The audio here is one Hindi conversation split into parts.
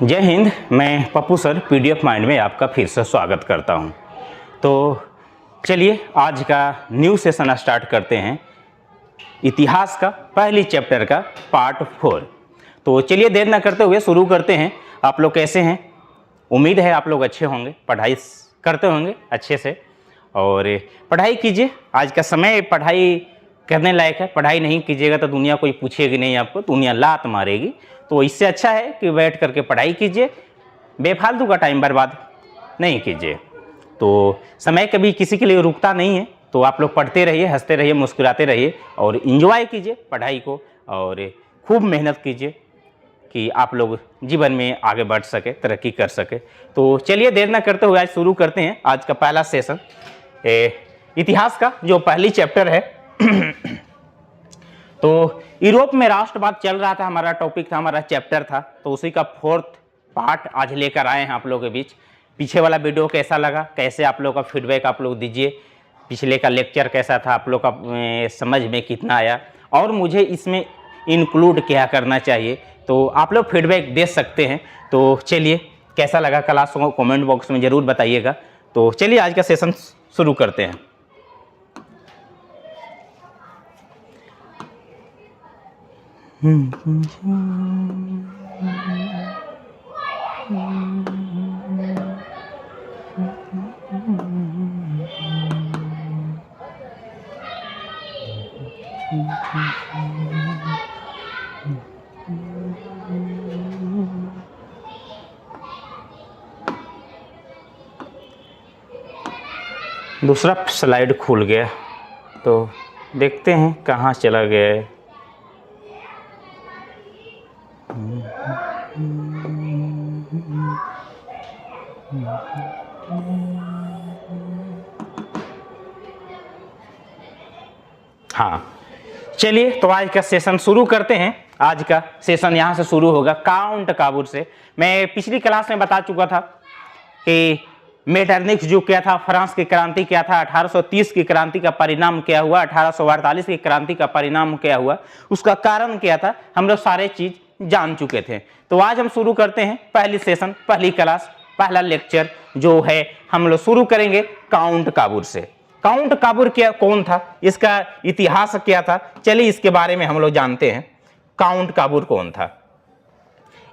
जय हिंद। मैं पप्पू सर PDF माइंड में आपका फिर से स्वागत करता हूं। तो चलिए आज का न्यू सेशन स्टार्ट करते हैं, इतिहास का पहली चैप्टर का पार्ट 4। तो चलिए देर न करते हुए शुरू करते हैं। आप लोग कैसे हैं? उम्मीद है आप लोग अच्छे होंगे, पढ़ाई करते होंगे अच्छे से और पढ़ाई कीजिए। आज का समय पढ़ाई करने लायक है। पढ़ाई नहीं कीजिएगा तो दुनिया कोई पूछेगी नहीं आपको, दुनिया लात मारेगी। तो इससे अच्छा है कि बैठ करके पढ़ाई कीजिए, बेफालतू का टाइम बर्बाद नहीं कीजिए। तो समय कभी किसी के लिए रुकता नहीं है, तो आप लोग पढ़ते रहिए, हंसते रहिए, मुस्कुराते रहिए और इन्जॉय कीजिए पढ़ाई को और खूब मेहनत कीजिए कि आप लोग जीवन में आगे बढ़ सके, तरक्की कर सके। तो चलिए देर न करते हुए आज शुरू करते हैं आज का पहला सेशन, इतिहास का जो पहली चैप्टर है। तो यूरोप में राष्ट्रवाद चल रहा था, हमारा टॉपिक था, हमारा चैप्टर था। तो उसी का 4th पार्ट आज लेकर आए हैं आप लोगों के बीच। पीछे वाला वीडियो कैसा लगा, कैसे आप लोग का फीडबैक आप लोग दीजिए। पिछले का लेक्चर कैसा था, आप लोग का समझ में कितना आया और मुझे इसमें इंक्लूड क्या करना चाहिए, तो आप लोग फीडबैक दे सकते हैं। तो चलिए कैसा लगा क्लास को कमेंट बॉक्स में ज़रूर बताइएगा। तो चलिए आज का सेशन शुरू करते हैं। दूसरा स्लाइड खुल गया, तो देखते हैं कहाँ चला गया है। हाँ चलिए तो आज का सेशन शुरू करते हैं। आज का सेशन यहाँ से शुरू होगा काउंट काबूर से। मैं पिछली क्लास में बता चुका था कि मेटरनिक्स जो क्या था, फ्रांस की क्रांति क्या था, 1830 की क्रांति का परिणाम क्या हुआ, 1848 की क्रांति का परिणाम क्या हुआ, उसका कारण क्या था, हम लोग सारे चीज जान चुके थे। तो आज हम शुरू करते हैं पहली सेशन, पहली क्लास, पहला लेक्चर जो है हम लोग शुरू करेंगे काउंट काबूर से। काउंट काबूर क्या कौन था, इसका इतिहास क्या था, चलिए इसके बारे में हम लोग जानते हैं। काउंट काबूर कौन था?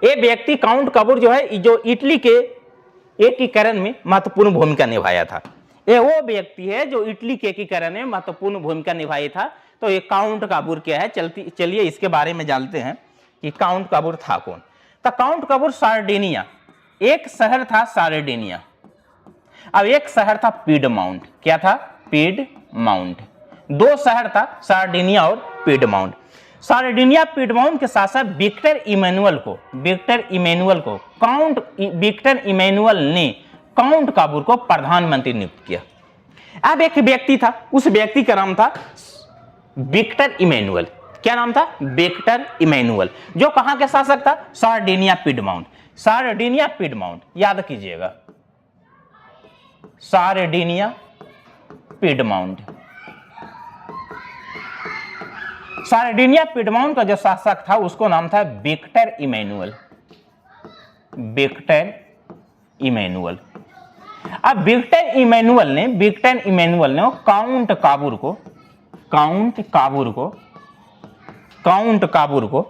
ये व्यक्ति काउंट काबूर जो है, जो इटली के एकीकरण में महत्वपूर्ण भूमिका निभाया था। ये वो व्यक्ति है जो इटली के एकीकरण में महत्वपूर्ण भूमिका निभाई था। तो ये काउंट काबूर क्या है, चलिए इसके बारे में जानते हैं कि काउंट काबूर था कौन। तो काउंट काबूर सार्डिनिया, एक शहर था सार्डिनिया। अब एक शहर था पीडमाउंट। क्या था? पीडमाउंट। दो शहर था सार्डिनिया और पीडमाउंट। सार्डिनिया पीडमाउंट के साथ साथ विक्टर इमैनुअल को विक्टर इमैनुअल ने काउंट काबूर को प्रधानमंत्री नियुक्त किया। अब एक व्यक्ति था, उस व्यक्ति का नाम था विक्टर इमैनुअल। क्या नाम था? विक्टर इमैनुअल, जो कहां के शासक था? सार्डिनिया पीडमाउंट। सार्डिनिया पीडमाउंट याद कीजिएगा, सार्डिनिया पीडमाउंट। सार्डिनिया पीडमाउंट का जो शासक था उसको नाम था विक्टर इमैनुअल। Victor Emmanuel. अब विक्टर इमैनुअल ने काउंट काबूर को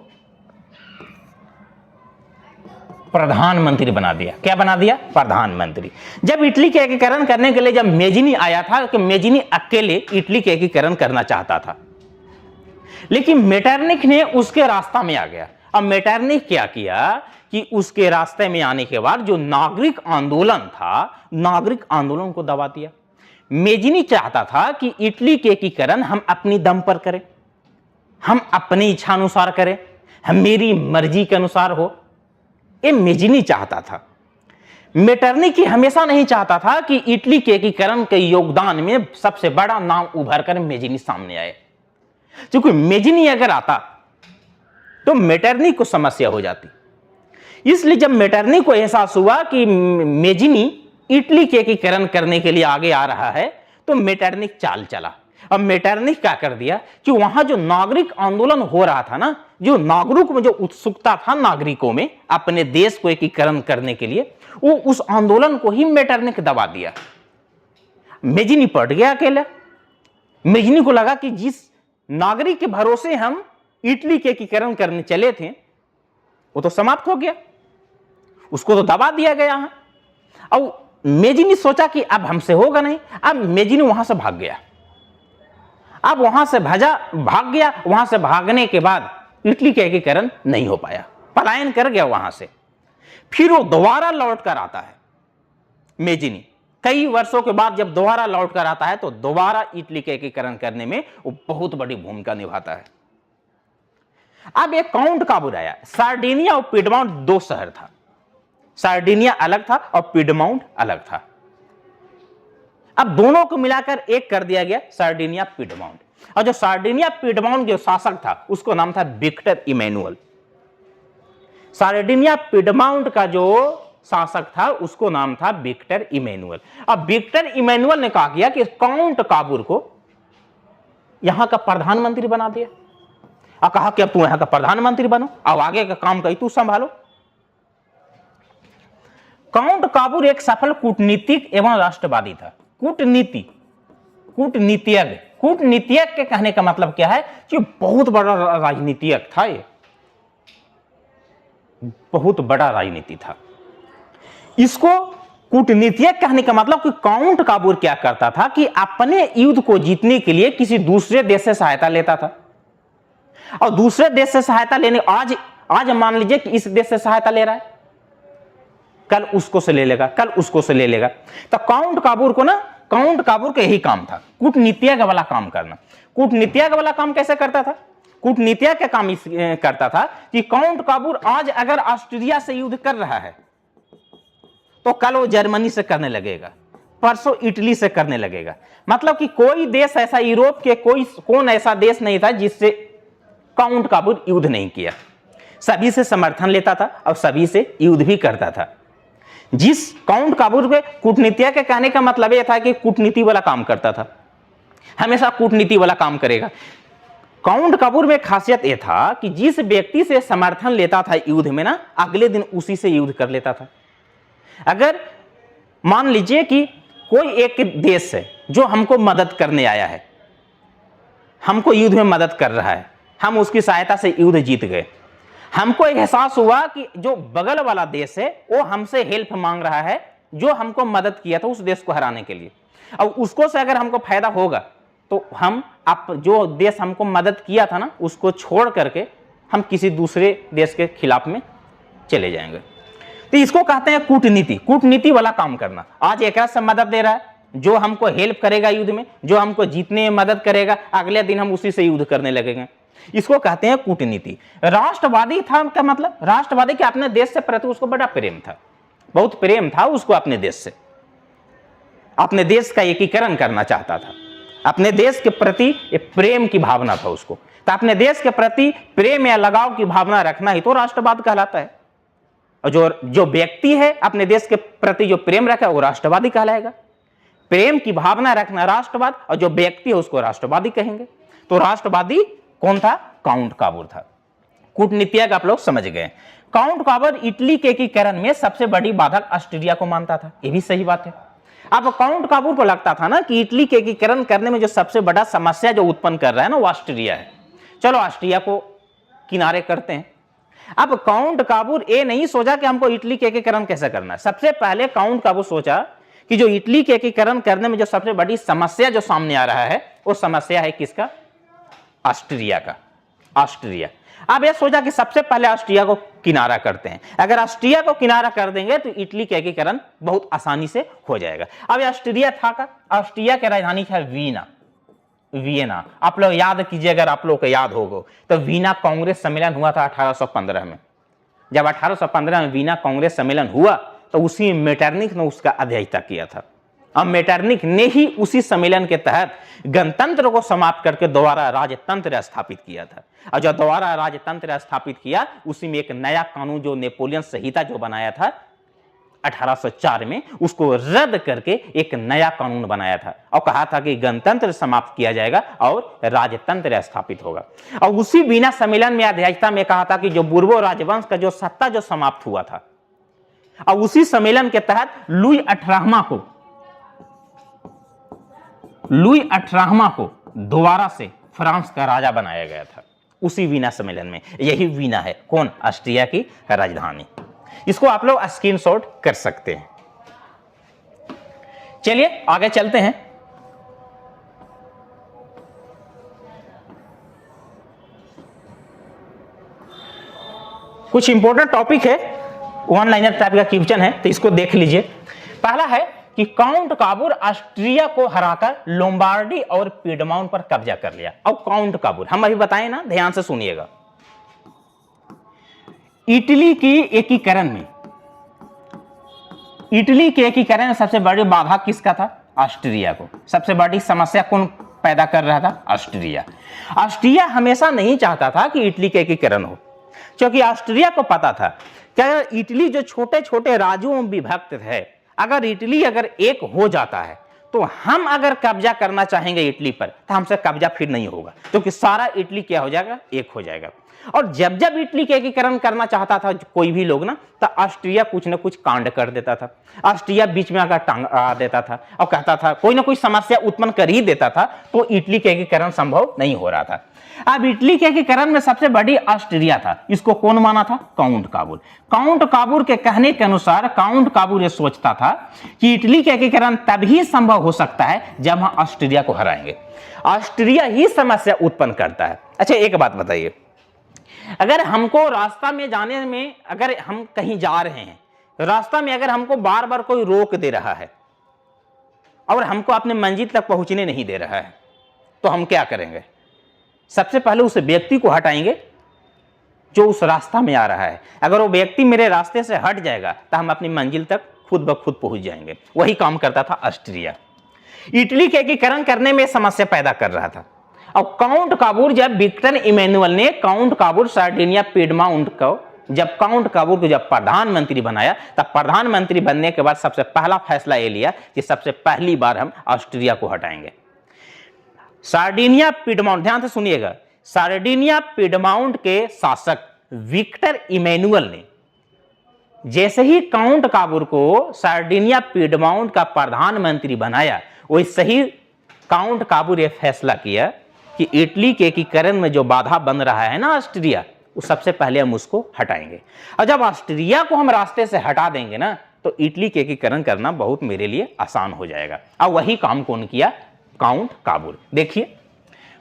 प्रधानमंत्री बना दिया। क्या बना दिया? प्रधानमंत्री। जब इटली के एकीकरण करने के लिए जब मेजिनी आया था, कि मेजिनी अकेले इटली के एकीकरण करना चाहता था, लेकिन मेटरनिख ने उसके रास्ता में आ गया। अब मेटरनिख क्या किया कि उसके रास्ते में आने के बाद जो नागरिक आंदोलन था, नागरिक आंदोलन को दबा दिया। मेजिनी चाहता था कि इटली के एकीकरण हम अपनी दम पर करें, हम अपनी इच्छा अनुसार करें, हम मेरी मर्जी के अनुसार हो। ये मेजिनी चाहता था। मेटरनिख हमेशा नहीं चाहता था कि इटली के एकीकरण के योगदान में सबसे बड़ा नाम उभर कर मेजिनी सामने आए, क्योंकि मेजिनी अगर आता तो मेटरनिख को समस्या हो जाती। इसलिए जब मेटरनिख को एहसास हुआ कि मेजिनी इटली के एकीकरण करने के लिए आगे आ रहा है, तो मेटरनिख चाल चला अब मेटरनिख क्या कर दिया कि वहां जो नागरिक आंदोलन हो रहा था ना, जो नागरिक में जो उत्सुकता था नागरिकों में अपने देश को एकीकरण करने के लिए, वो उस आंदोलन को ही मेटरनिख दबा दिया। मेजिनी पड़ गया अकेला। मेजिनी को लगा कि जिस नागरिक के भरोसे हम इटली के एकीकरण करने चले थे वो तो समाप्त हो गया, उसको तो दबा दिया गया है। अब मेजिनी सोचा कि अब हमसे होगा नहीं। अब मेजिनी वहां से भाग गया। अब वहां से भाग गया। वहां से भागने के बाद इटली का एकीकरण नहीं हो पाया, पलायन कर गया वहां से। फिर वो दोबारा लौट कर आता है मेजिनी। कई वर्षों के बाद जब दोबारा लौट कर आता है तो दोबारा इटली के एकीकरण करने में वो बहुत बड़ी भूमिका निभाता है। अब एक काउंट काबूर आया। सार्डिनिया और पिडमाउंट दो शहर था। सार्डिनिया अलग था और पिडमाउंट अलग था। अब दोनों को मिलाकर एक कर दिया गया सार्डिनिया पिडमाउंट। और जो सार्डिनिया पिडमाउंट जो शासक था उसको नाम था विक्टर इमैनुअल। सार्डिनिया पिडमाउंट का जो शासक था उसको नाम था विक्टर इमैनुअल। अब विक्टर इमैनुअल ने कहा किया कि काउंट काबूर को यहां का प्रधानमंत्री बना दिया और कहा कि अब तू यहां का प्रधानमंत्री बनो, अब आगे का काम कहीं तू संभालो। काउंट काबूर एक सफल कूटनीतिक एवं राष्ट्रवादी था। कूटनीतिज्ञ के कहने का मतलब क्या है कि बहुत बड़ा राजनीतिज्ञ था। ये बहुत बड़ा राजनीति था। इसको कूटनीतिज्ञ कहने का मतलब कि काउंट काबूर क्या करता था कि अपने युद्ध को जीतने के लिए किसी दूसरे देश से सहायता लेता था। और दूसरे देश से सहायता लेने, आज मान लीजिए कि इस देश से सहायता ले रहा है, कल उसको से ले लेगा, कल उसको से ले लेगा। तो काउंट काबूर का यही काम था, कूटनीतिज्ञ वाला काम करना। कूटनीतिज्ञ वाला काम कैसे करता था? कूटनीतिज्ञ का काम इस करता था कि काउंट काबूर आज अगर ऑस्ट्रिया से युद्ध कर रहा है तो कल वो जर्मनी से करने लगेगा, परसों इटली से करने लगेगा। मतलब कि कोई देश ऐसा, यूरोप के कौन ऐसा देश नहीं था जिससे काउंट काबूर युद्ध नहीं किया। सभी से समर्थन लेता था और सभी से युद्ध भी करता था। जिस काउंट काबूर के कूटनीतिज्ञ के कहने का मतलब यह था कि कूटनीति वाला काम करता था, हमेशा कूटनीति वाला काम करेगा। काउंट काबूर में खासियत यह था कि जिस व्यक्ति से समर्थन लेता था युद्ध में ना, अगले दिन उसी से युद्ध कर लेता था। अगर मान लीजिए कि कोई एक देश है जो हमको मदद करने आया है, हमको युद्ध में मदद कर रहा है, हम उसकी सहायता से युद्ध जीत गए, हमको एहसास हुआ कि जो बगल वाला देश है वो हमसे हेल्प मांग रहा है, जो हमको मदद किया था उस देश को हराने के लिए। अब उसको से अगर हमको फायदा होगा तो हम जो देश हमको मदद किया था ना उसको छोड़ करके हम किसी दूसरे देश के खिलाफ में चले जाएंगे। तो इसको कहते हैं कूटनीति। कूटनीति वाला काम करना। आज एक से मदद दे रहा है, जो हमको हेल्प करेगा युद्ध में, जो हमको जीतने में मदद करेगा, अगले दिन हम उसी से युद्ध करने लगेंगे। इसको कहते हैं कूटनीति। राष्ट्रवादी था क्या मतलब? राष्ट्रवादी के अपने देश से प्रति उसको बड़ा प्रेम था, बहुत प्रेम था उसको अपने देश से, अपने देश का एकीकरण करना चाहता था, अपने देश के प्रति प्रेम की भावना था उसको। तो अपने देश के प्रति प्रेम या लगाव की भावना रखना ही तो राष्ट्रवाद कहलाता है। और जो व्यक्ति है अपने देश के प्रति जो प्रेम रखा वो राष्ट्रवादी कहलाएगा। प्रेम की भावना रखना राष्ट्रवाद, और जो व्यक्ति है उसको राष्ट्रवादी कहेंगे। तो राष्ट्रवादी कौन था? काउंट काबूर था। कूटनीतिज्ञ आप लोग समझ गए। काउंट काबूर इटली के एकीकरण में सबसे बड़ी बाधक ऑस्ट्रिया को मानता था, ये भी सही बात है। अब काउंट काबूर को लगता था ना कि इटली के एकीकरण करने में जो सबसे बड़ा समस्या जो उत्पन्न कर रहा है ना वो ऑस्ट्रिया है। चलो ऑस्ट्रिया को किनारे करते हैं। अब काउंट काबूर ये नहीं सोचा कि हमको इटली के एकीकरण कैसे करना है। सबसे पहले काउंट काबूर सोचा कि जो इटली के एकीकरण करने में जो सबसे बड़ी समस्या जो सामने आ रहा है वो समस्या है किसका? ऑस्ट्रिया का। ऑस्ट्रिया। अब यह सोचा कि सबसे पहले ऑस्ट्रिया को किनारा करते हैं। अगर ऑस्ट्रिया को किनारा कर देंगे तो इटली का एकीकरण बहुत आसानी से हो जाएगा। अब ऑस्ट्रिया था का? ऑस्ट्रिया की राजधानी है वियना। आप लोग याद कीजिए, अगर आप लोग को याद होगा तो वीना कांग्रेस सम्मेलन हुआ था 1815 में। जब 1815 में वीना कांग्रेस सम्मेलन हुआ तो उसी मेटरनिख ने उसका अध्यक्षता किया था। अब मेटरनिख ने ही उसी सम्मेलन के तहत गणतंत्र को समाप्त करके दोबारा राजतंत्र स्थापित किया था। और जब दोबारा राजतंत्र स्थापित किया उसी में एक नया कानून जो नेपोलियन संहिता जो बनाया था 1804 में उसको रद्द करके एक नया कानून बनाया था और कहा था कि गणतंत्र समाप्त किया जाएगा और राजतंत्र स्थापित होगा। और उसी वीना सम्मेलन में अध्यक्षता में कहा था कि जो बुर्बो राजवंश का जो सत्ता जो समाप्त हुआ था, और उसी सम्मेलन के तहत लुई 18वां को दोबारा से फ्रांस का राजा बनाया गया था उसी वीना सम्मेलन में। यही वीना है कौन? ऑस्ट्रिया की राजधानी। इसको आप लोग स्क्रीनशॉट कर सकते हैं। चलिए आगे चलते हैं। कुछ इंपॉर्टेंट टॉपिक है, वन लाइनर टाइप का क्वेश्चन है, तो इसको देख लीजिए। पहला है कि काउंट काबूर ऑस्ट्रिया को हराकर लोम्बार्डी और पीडमाउंट पर कब्जा कर लिया। अब काउंट काबूर हम अभी बताएं ना, ध्यान से सुनिएगा। इटली की एकीकरण में सबसे बड़ी बाधा किसका था? ऑस्ट्रिया को। सबसे बड़ी समस्या कौन पैदा कर रहा था? ऑस्ट्रिया। ऑस्ट्रिया हमेशा नहीं चाहता था कि इटली का एकीकरण हो, क्योंकि ऑस्ट्रिया को पता था कि अगर इटली जो छोटे छोटे राज्यों में विभक्त है, अगर इटली अगर एक हो जाता है तो हम अगर कब्जा करना चाहेंगे इटली पर तो हमसे कब्जा फिर नहीं होगा, क्योंकि सारा इटली क्या हो जाएगा? एक हो जाएगा। और जब जब इटली के एकीकरण करना चाहता था कोई भी लोग ना, तो ऑस्ट्रिया कुछ ना कुछ कांड कर देता था। ऑस्ट्रिया बीच में आकर टांग आ देता था और कहता था, कोई ना कोई समस्या उत्पन्न कर ही देता था, तो इटली के एकीकरण संभव नहीं हो रहा था। अब इटली के एकीकरण में सबसे बड़ी ऑस्ट्रिया था। इसको कौन माना था? काउंट काबूर। काउंट काबूर के कहने के अनुसार काउंट काबूर ये सोचता था कि इटली के एकीकरण तभी संभव हो सकता है जब हम ऑस्ट्रिया को हराएंगे। ऑस्ट्रिया ही समस्या उत्पन्न करता है। अच्छा एक बात बताइए, अगर हमको रास्ता में जाने में, अगर हम कहीं जा रहे हैं, रास्ता में अगर हमको बार बार कोई रोक दे रहा है और हमको अपने मंजिल तक पहुंचने नहीं दे रहा है, तो हम क्या करेंगे? सबसे पहले उस व्यक्ति को हटाएंगे जो उस रास्ता में आ रहा है। अगर वो व्यक्ति मेरे रास्ते से हट जाएगा तो हम अपनी मंजिल तक खुद ब खुद पहुंच जाएंगे। वही काम करता था ऑस्ट्रिया। इटली के एकीकरण करने में समस्या पैदा कर रहा था। और काउंट काबूर, जब विक्टर इमैनुअल ने काउंट काबूर सार्डिनिया पीडमाउंट को, जब काउंट काबूर को जब प्रधानमंत्री बनाया, तब प्रधानमंत्री बनने के बाद सबसे पहला फैसला ये लिया कि सबसे पहली बार हम ऑस्ट्रिया को हटाएंगे। सार्डिनिया पीडमाउंट, ध्यान से सुनिएगा, सार्डिनिया पीडमाउंट के शासक विक्टर इमैनुअल ने जैसे ही काउंट काबूर को सार्डिनिया पीडमाउंट का प्रधानमंत्री बनाया, वैसे ही काउंट काबूर यह फैसला किया कि इटली के एकीकरण में जो बाधा बन रहा है ना ऑस्ट्रिया, वो सबसे पहले हम उसको हटाएंगे। और जब ऑस्ट्रिया को हम रास्ते से हटा देंगे ना, तो इटली के एकीकरण करना बहुत मेरे लिए आसान हो जाएगा। और वही काम कौन किया? काउंट काबूर। देखिए,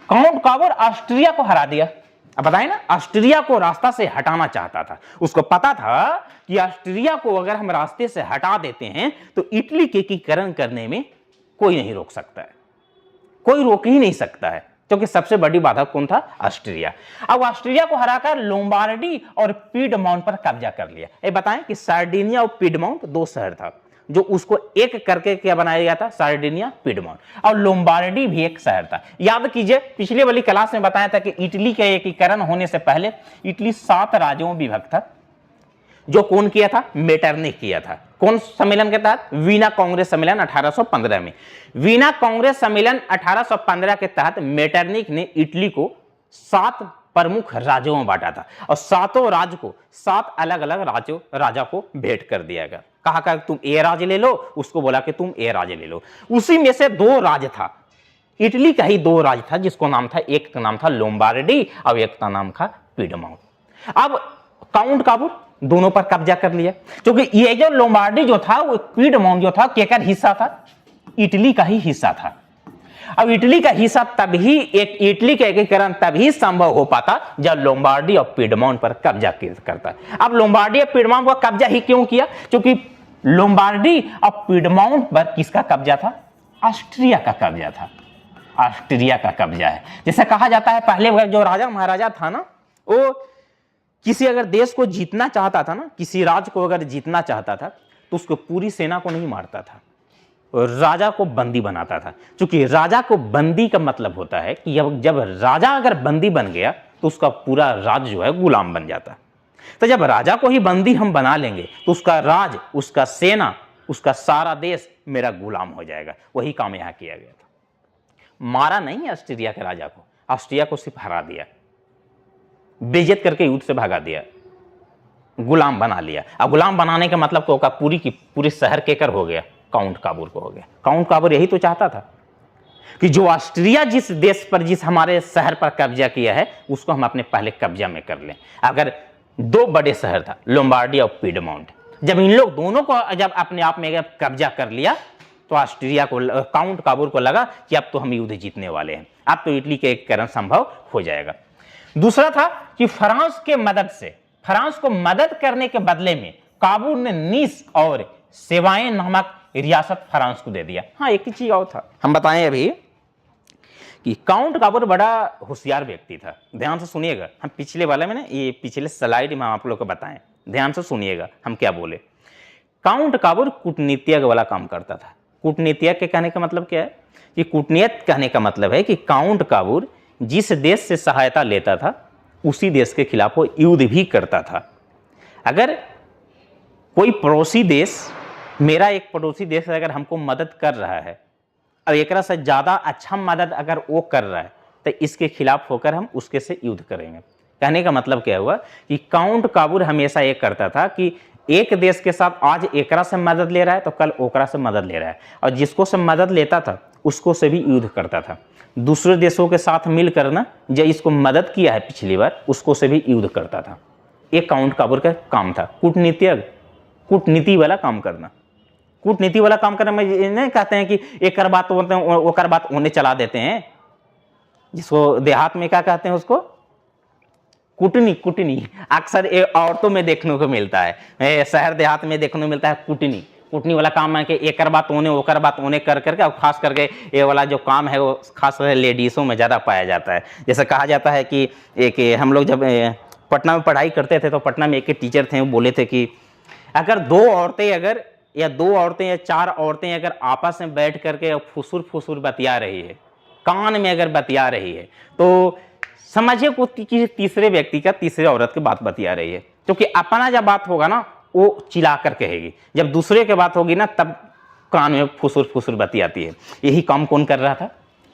काउंट काबूर ऑस्ट्रिया को हरा दिया। अब बताएं ना, ऑस्ट्रिया को रास्ता से हटाना चाहता था। उसको पता था कि ऑस्ट्रिया को अगर हम रास्ते से हटा देते हैं तो इटली के एकीकरण करने में कोई नहीं रोक सकता है, कोई रोक ही नहीं सकता है, क्योंकि सबसे बड़ी बाधा कौन था? ऑस्ट्रिया। अब ऑस्ट्रिया को हराकर लोम्बार्डी और पीडमाउंट पर कब्जा कर लिया। ये बताएं कि सार्डिनिया और पीडमाउंट दो शहर था, जो उसको एक करके क्या बनाया गया था? सार्डिनिया पीडमाउंट। और लोम्बार्डी भी एक शहर था। याद कीजिए, पिछले वाली क्लास में बताया था कि इटली के एकीकरण होने से पहले इटली 7 राज्यों में विभक्त था, जो कौन किया था? मेटरनिख किया था। कौन सम्मेलन के तहत? वीना कांग्रेस सम्मेलन 1815 में। वीना कांग्रेस सम्मेलन 1815 के तहत मेटरनिख ने इटली को 7 प्रमुख राज्यों में बांटा था और 7 राज्य को 7 अलग अलग राजा को भेंट कर दिया गया। कहा तुम ए राज्य ले लो, उसको बोला कि तुम ए राज्य ले लो। उसी में से 2 राज्य था, इटली का ही 2 राज्य था, जिसको नाम था, एक का नाम था लोम्बार्डी और एक का नाम था पीडमाउंट। अब काउंट काबूर दोनों पर कब्जा कर लिया, क्योंकि ये जो लोम्बार्डी जो था, वो पीडमाउंट जो था, केकर हिस्सा था? इटली का ही हिस्सा था। अब इटली का हिस्सा तभी, एक इटली का एकीकरण तभी संभव हो पाता जब लोम्बार्डी और पीडमाउंट पर कब्जा करता। अब लोम्बार्डी और पीडमाउंट पर कब्जा ही क्यों किया? क्योंकि लोम्बार्डी और पीडमाउंट पर किसका कब्जा था? ऑस्ट्रिया का कब्जा था। ऑस्ट्रिया का कब्जा है। जैसे कहा जाता है, पहले जो राजा महाराजा था ना, वो किसी अगर देश को जीतना चाहता था ना, किसी राज्य को अगर जीतना चाहता था, तो उसको पूरी सेना को नहीं मारता था, राजा को बंदी बनाता था। क्योंकि राजा को बंदी का मतलब होता है कि जब राजा अगर बंदी बन गया तो उसका पूरा राज्य जो है गुलाम बन जाता। तो जब राजा को ही बंदी हम बना लेंगे तो उसका राज, उसका सेना, उसका सारा देश मेरा गुलाम हो जाएगा। वही काम यहां किया गया था। मारा नहीं ऑस्ट्रिया के राजा को, ऑस्ट्रिया को सिर्फ हरा दिया, बेइज्जत करके युद्ध से भगा दिया, गुलाम बना लिया। अब गुलाम बनाने का मतलब तो पूरी की पूरे शहर केकर हो गया, काउंट काबूर को हो गया। काउंट काबूर यही तो चाहता था कि जो ऑस्ट्रिया जिस देश पर, जिस हमारे शहर पर कब्जा किया है, उसको हम अपने पहले कब्जा में कर लें। अगर दो बड़े शहर था, लोम्बार्डी और पीडमोंट, जब इन लोग दोनों को जब अपने आप में कब्जा कर लिया तो ऑस्ट्रिया को, काउंट काबूर को लगा कि अब तो हम युद्ध जीतने वाले हैं, अब तो इटली के एकीकरण संभव हो जाएगा। दूसरा था कि फ्रांस के मदद से, फ्रांस को मदद करने के बदले में काबूल ने नीस और सेवाएं नामक रियासत फ्रांस को दे दिया। हाँ, एक ही चीज और था, हम बताएं अभी कि काउंट काबूर बड़ा होशियार व्यक्ति था। ध्यान से सुनिएगा, हम पिछले वाले में ना, ये पिछले स्लाइड में आप लोग को बताएं, ध्यान से सुनिएगा हम क्या बोले। काउंट काबूर कूटनीतिज्ञ वाला काम करता था। कूटनीतिज्ञ के कहने का मतलब क्या है कि कूटनीति कहने का मतलब है कि काउंट काबूर जिस देश से सहायता लेता था उसी देश के खिलाफ वो युद्ध भी करता था। अगर कोई पड़ोसी देश, मेरा एक पड़ोसी देश अगर हमको मदद कर रहा है और एक से ज़्यादा अच्छा मदद अगर वो कर रहा है तो इसके खिलाफ होकर हम उसके से युद्ध करेंगे। कहने का मतलब क्या हुआ कि काउंट काबूर हमेशा ये करता था कि एक देश के साथ आज एकरा से मदद ले रहा है तो कल ओकरा से मदद ले रहा है, और जिसको से मदद लेता था उसको से भी युद्ध करता था। दूसरे देशों के साथ मिलकर ना, जो इसको मदद किया है पिछली बार, उसको से भी युद्ध करता था। एक काउंट काबूर का काम था कूटनीतिज्ञ, कूटनीति वाला काम करना। कूटनीति वाला काम करना में नहीं कहते हैं कि एक बात ओकर बात होने चला देते हैं, जिसको देहात में क्या कहते हैं, उसको कुटनी। कुटनी अक्सर औरतों में देखने को मिलता है, शहर देहात में देखने को मिलता है कुटनी। कुटनी वाला काम है कि एक बात होने ओकर बात होने कर करके, और खास करके ये वाला जो काम है वो खास कर लेडीज़ों में ज़्यादा पाया जाता है। जैसे कहा जाता है कि एक हम लोग जब पटना में पढ़ाई करते थे तो पटना में एक टीचर थे, वो बोले थे कि अगर दो औरतें या चार औरतें अगर आपस में बैठ करके फुसुर फुसुर बतिया रही है, कान में अगर बतिया रही है, तो समझिए को किसी तीसरे व्यक्ति का तीसरे औरत की बात बतिया रही है, क्योंकि अपना जब बात होगा ना वो चिल्ला कर कहेगी, जब दूसरे की बात होगी ना तब कान में फुसुर फुसुर बतियाती है। यही काम कौन कर रहा था?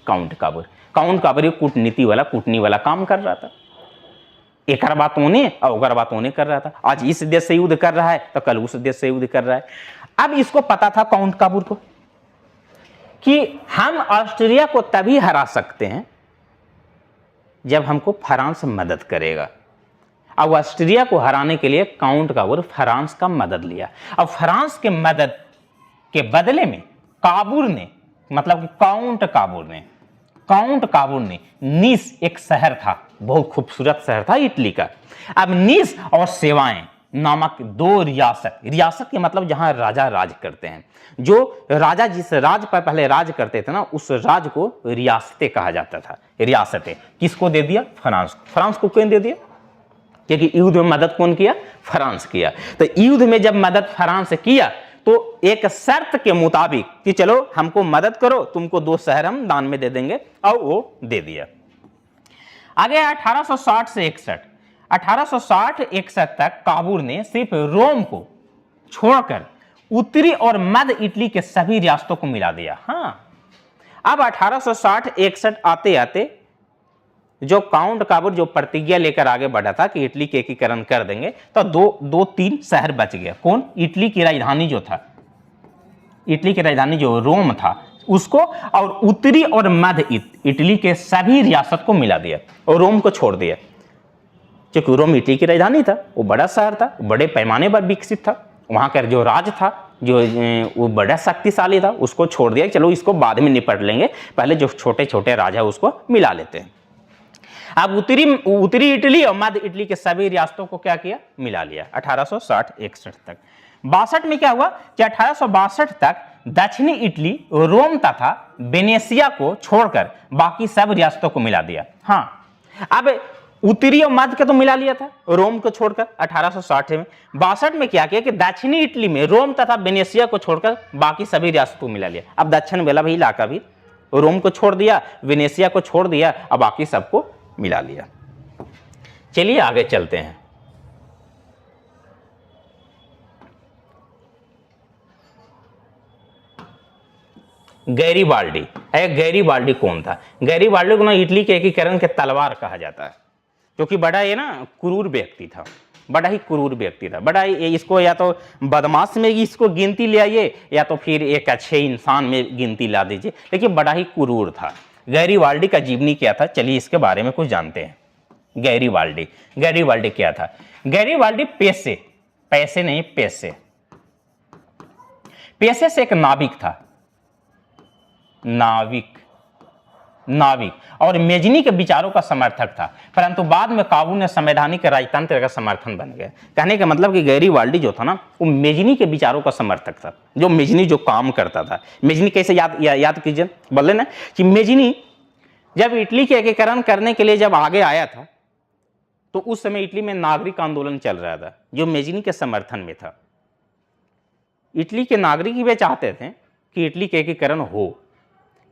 काउंट काबूर। काउंट काबूर कूटनीति वाला, कूटनी वाला काम कर रहा था। एक बात होने और ओकर बात होने कर रहा था। आज इस देश से युद्ध कर रहा है तो कल उस देश से युद्ध कर रहा है। अब इसको पता था काउंट काबूर को कि हम ऑस्ट्रिया को तभी हरा सकते हैं जब हमको फ्रांस मदद करेगा। अब ऑस्ट्रिया को हराने के लिए काउंट काबूर फ्रांस का मदद लिया। अब फ्रांस के मदद के बदले में काबूर ने, मतलब कि काउंट काबूर ने नीस, एक शहर था, बहुत खूबसूरत शहर था इटली का। अब नीस और सेवाएं नामक दो रियासत के मतलब जहां राजा राज करते हैं, जो राजा जिस राज पर पहले राज करते थे ना, उस राज को रियासतें कहा जाता था। रियासतें किसको दे दिया? फ्रांस को। फ्रांस को क्यों दे दिया? क्योंकि युद्ध में मदद कौन किया? फ्रांस किया। तो युद्ध में जब मदद फ्रांस किया तो एक शर्त के मुताबिक कि चलो हमको मदद करो, तुमको 2 शहर हम दान में दे देंगे, और वो दे दिया। आगे 1860 से 1860-61 तक काबूर ने सिर्फ रोम को छोड़कर उत्तरी और मध्य इटली के सभी रियासतों को मिला दिया। हाँ, अब 1860-61 आते आते जो काउंट काबूर जो प्रतिज्ञा लेकर आगे बढ़ा था कि इटली के एकीकरण कर देंगे, तो दो तीन शहर बच गया। कौन? इटली की राजधानी जो था, इटली की राजधानी जो रोम था उसको, और उत्तरी और मध्य इटली के सभी रियासत को मिला दिया और रोम को छोड़ दिया। क्योंकि रोम इटली की राजधानी था, वो बड़ा शहर था, बड़े पैमाने पर विकसित था, वहां का जो राज था, जो वो बड़ा शक्तिशाली था, उसको छोड़ दिया। चलो इसको बाद में निपट लेंगे, पहले जो छोटे छोटे राजा उसको मिला लेते हैं। अब उत्तरी इटली और मध्य इटली के सभी रियासतों को क्या किया? मिला लिया 1860-61 तक। 62 में क्या हुआ कि 1862 तक दक्षिणी इटली, रोम तथा वेनेशिया को छोड़कर बाकी सब रियासतों को मिला दिया। हाँ, अब उत्तरी और मध्य का तो मिला लिया था रोम को छोड़कर 1860 में। 62 में क्या किया कि दक्षिणी इटली में रोम तथा वेनेशिया को छोड़कर बाकी सभी रियासतों को मिला लिया। अब दक्षिण वाला भी इलाका भी रोम को छोड़ दिया, वेनेशिया को छोड़ दिया, अब बाकी सबको मिला लिया। चलिए आगे चलते हैं। गैरीबाल्डी। गैरीबाल्डी कौन था? गैरीबाल्डी को ना इटली के एकीकरण के तलवार कहा जाता है, क्योंकि बड़ा ये ना क्रूर व्यक्ति था, बड़ा ही क्रूर व्यक्ति था, बड़ा इसको या तो बदमाश में इसको गिनती ले आइए या तो फिर एक अच्छे इंसान में गिनती ला दीजिए, लेकिन बड़ा ही क्रूर था। गैरीबाल्डी का जीवनी क्या था, चलिए इसके बारे में कुछ जानते हैं। गैरीबाल्डी, गैरीबाल्डी क्या था? गैरीबाल्डी पैसे, पैसे नहीं पैसे, पैसे से एक नाविक था, नाविक, नाविक और मेजनी के विचारों का समर्थक था, परंतु बाद में काबू ने संवैधानिक राजतंत्र का समर्थन बन गया। कहने का मतलब कि गैरीबाल्डी जो था ना, वो मेजनी के विचारों का समर्थक था, जो मेजनी जो काम करता था। मेजनी कैसे याद कीजिए, बोले ना कि मेजनी जब इटली के एकीकरण करने के लिए जब आगे आया था, तो उस समय इटली में नागरिक आंदोलन चल रहा था, जो मेजनी के समर्थन में था। इटली के नागरिक वे चाहते थे कि इटली के एकीकरण हो।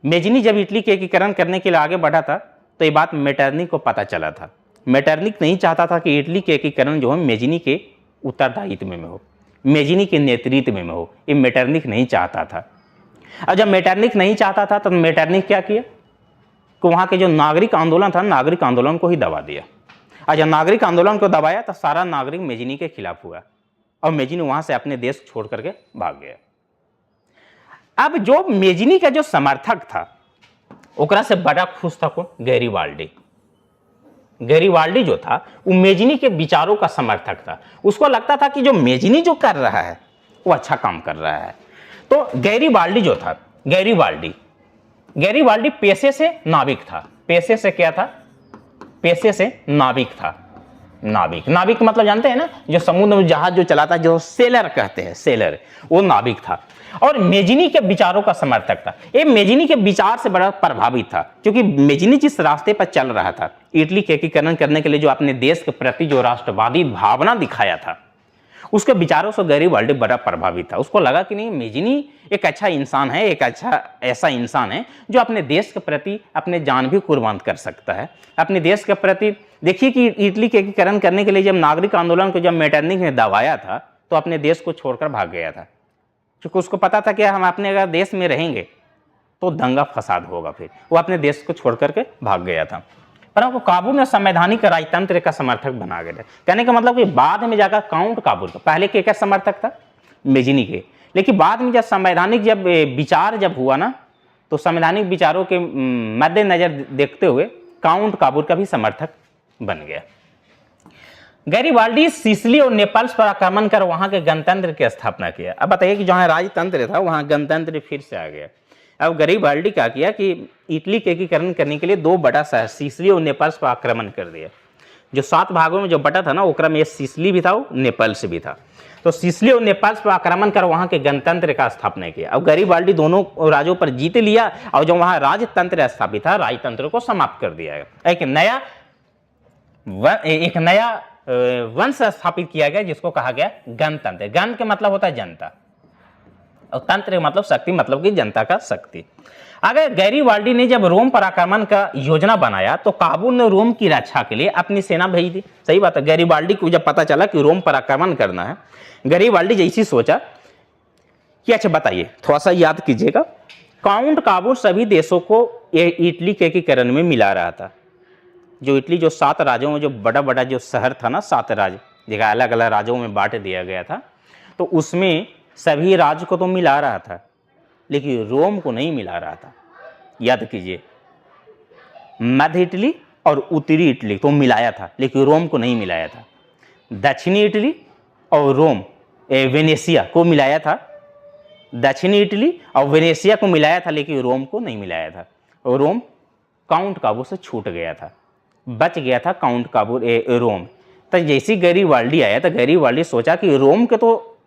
मेजनी जब इटली के एकीकरण करने के लिए आगे बढ़ा था, तो ये बात मेटरनिख को पता चला था। मेटरनिख नहीं चाहता था कि इटली के एकीकरण जो है मेजनी के उत्तरदायित्व में हो, मेजनी के नेतृत्व में हो, ये मेटरनिख नहीं चाहता था। और जब मेटरनिख नहीं चाहता था, तो मेटरनिख क्या किया कि वहाँ के जो नागरिक आंदोलन था, नागरिक आंदोलन को ही दबा दिया। और जब नागरिक आंदोलन को दबाया, तो सारा नागरिक मेजनी के खिलाफ हुआ और मेजनी वहाँ से अपने देश छोड़ करके भाग गया। अब जो मेजनी का जो समर्थक था, ओकरा से बड़ा खुश था कौन? गैरीबाल्डी। गैरीबाल्डी जो था वो मेजनी के विचारों का समर्थक था। उसको लगता था कि जो मेजनी जो कर रहा है वो अच्छा काम कर रहा है। तो गैरीबाल्डी जो था, गैरीबाल्डी पेशे से नाविक था। पेशे से क्या था? पेशे से नाविक था। नाविक, नाविक मतलब जानते हैं ना, जो समुद्र में जहाज जो चलाता है, जो सेलर कहते हैं, सेलर, वो नाविक था। और मेजनी के विचारों का समर्थक था। ये मेजनी के विचार से बड़ा प्रभावित था, क्योंकि मेजनी जिस रास्ते पर चल रहा था, इटली के एकीकरण करने के लिए जो अपने देश के प्रति जो राष्ट्रवादी भावना दिखाया था, उसके विचारों से गैरीबाल्डी बड़ा प्रभावित था। उसको लगा कि नहीं, मेजनी एक अच्छा इंसान है, एक अच्छा ऐसा इंसान है जो अपने देश के प्रति अपने जान भी कुर्बान कर सकता है। अपने देश के प्रति देखिए कि इटली के एकीकरण करने के लिए जब नागरिक आंदोलन को जब मेटरनिख ने दबाया था, तो अपने देश को छोड़कर भाग गया था, क्योंकि उसको पता था कि हम अपने अगर देश में रहेंगे तो दंगा फसाद होगा। फिर वो अपने देश को छोड़ करके भाग गया था। परंतु काबू ने संवैधानिक राजतंत्र का समर्थक बना गया। कहने का मतलब कि बाद में जाकर काउंट काबूल का, पहले के क्या समर्थक था? मेजनी के, लेकिन बाद में जब संवैधानिक जब विचार जब हुआ ना, तो संवैधानिक विचारों के मद्देनजर देखते हुए काउंट काबूल का भी समर्थक बन गया। गैरीबाल्डी सिसिली और नेपल्स पर आक्रमण कर वहां के गणतंत्र की स्थापना किया। अब बताइए कि जहां राजतंत्र था वहां गणतंत्र फिर से आ गया। अब गैरीबाल्डी क्या किया कि इटली के एकीकरण करने के लिए दो बड़ा शहर सिसिली और नेपल्स पर आक्रमण कर दिया। जो 7 भागों में जो बटा था ना, ओकरा में सिसिली भी था, नेपल्स भी था। तो सिसिली और नेपल्स पर आक्रमण कर वहां के गणतंत्र का स्थापना किया। अब गैरीबाल्डी दोनों राज्यों पर जीत लिया और जो वहां राजतंत्र स्थापित था, राजतंत्र को समाप्त कर दिया गया। एक नया वंश स्थापित किया गया, जिसको कहा गया गणतंत्र। गण के मतलब होता है जनता, और तंत्र मतलब शक्ति, मतलब कि जनता का शक्ति। अगर गैरीबाल्डी ने जब रोम पर आक्रमण का योजना बनाया, तो काबूल ने रोम की रक्षा के लिए अपनी सेना भेज दी। सही बात है। गैरीबाल्डी को जब पता चला कि रोम पर आक्रमण करना है, गैरीबाल्डी जैसी सोचा कि अच्छा बताइए, थोड़ा सा याद कीजिएगा, काउंट काबूल सभी देशों को इटली के एकीकरण में मिला रहा था। जो इटली जो 7 राज्यों में जो बड़ा बड़ा जो शहर था ना, 7 राज्य जगह अलग अलग राज्यों में बांट दिया गया था, तो उसमें सभी राज्य को तो मिला रहा था, लेकिन रोम को नहीं मिला रहा था। याद कीजिए, मध्य इटली और उत्तरी इटली तो मिलाया था, लेकिन रोम को नहीं मिलाया था। दक्षिणी इटली और रोम वेनेशिया को मिलाया था। दक्षिणी इटली और वेनेशिया को मिलाया था, लेकिन रोम को नहीं मिलाया था। और रोम काउंट काबू से छूट गया था, बच गया था काउंट काबू रोम। तो जैसी गैरीबाल्डी आया, तो गैरीबाल्डी सोचा कि रोम के तो